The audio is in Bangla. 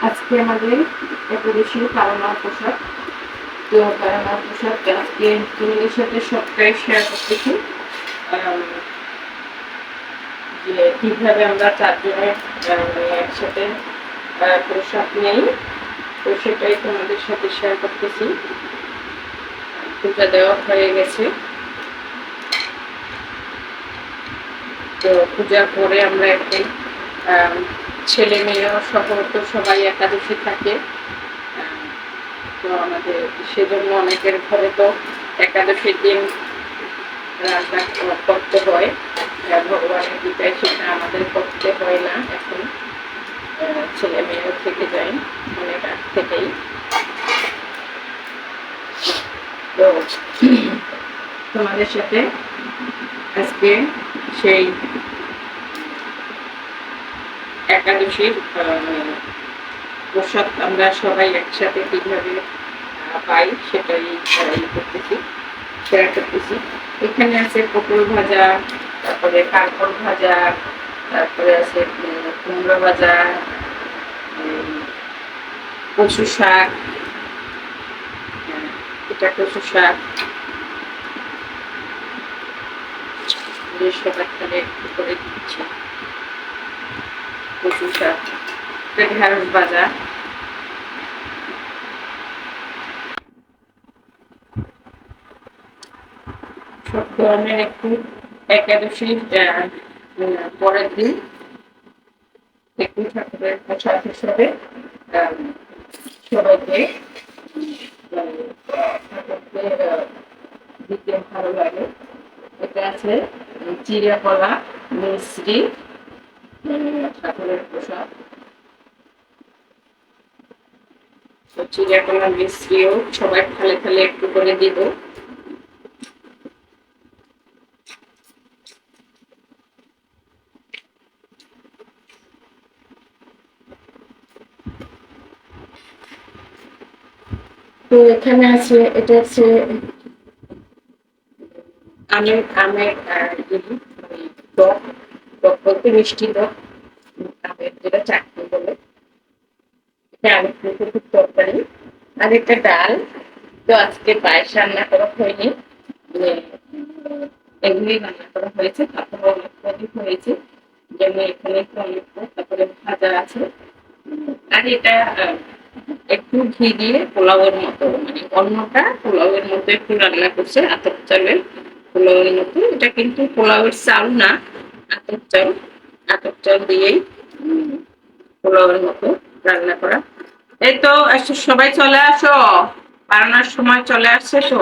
আজকে আমাদের একাদশী পালনা প্রসাদ। তো পালনা প্রসাদ আজকে তোমাদের সাথে সবটাই শেয়ার করতেছি, যে কিভাবে আমরা চারজনে একসাথে প্রসাদ নেই। তো সেটাই তোমাদের সাথে শেয়ার করতেছি। পূজা দেওয়া হয়ে গেছে, তো পূজার পরে আমরা একদিন ছেলে মেয়ে সহ তো সবাই একাদশী থাকে। তো আমাদের সেজন্য অনেকের ঘরে তো একাদশীর দিন রান্না করতে হয়। ভগবানের গীতায় সেটা আমাদের করতে হয় না। এখন ছেলে মেয়েও থেকে যায় অনেক আগ থেকেই। তো তোমাদের সাথে আজকে সেই একাদশীর প্রসাদ আমরা সবাই একসাথে কিভাবে পাই সেটাই করতেছি, শেয়ার করতেছি। এখানে আছে পটল ভাজা, তারপরে কাঁকড় ভাজা, তারপরে আছে কুমড়ো ভাজা, কচু শাক, এটা কচু শাক সবার তাহলে একটু করে দিচ্ছি। কচু শাক, ঢেঁড়স ভাজা, সব ধরনের একটু একাদশীর পরের দিন একটু ঠাকুরের প্রসাদ হিসেবে সবাইকে দিতে ভালো লাগে। এটা আছে চিড়া কলা মিশ্রি ঠাকুরের প্রসাদ। চিড়া কলা মিশ্রিও সবাই থালে থালে একটু করে দিব। তো এখানে আছে, এটা হচ্ছে আমের আমের টক, টক বলতে মিষ্টি টক, আমের যেটা চাটনি বলে, এটা আলু ফুলকপির তরকারি আর একটা ডাল। তো আজকে পায়েস রান্না করা হয়নি, এগুলি রান্না করা হয়েছে। তারপরে অনেক অনেক হয়েছে, যেমন এখানে টমেটো, তারপরে ভাজা আছে। আর এটা একটু ঘি দিয়ে পোলাওয়ের মতো, মানে অন্যটা পোলাওয়ের মতো একটু রান্না করছে, আতপ চালের পোলাওয়ের মতো। এটা কিন্তু পোলাওয়ের চাল না, আতপ চাল। আতপ চাল দিয়েই পোলাওয়ের মতো রান্না করা। এই তো সবাই চলে আসো, বানানোর সময় চলে আসছে তো।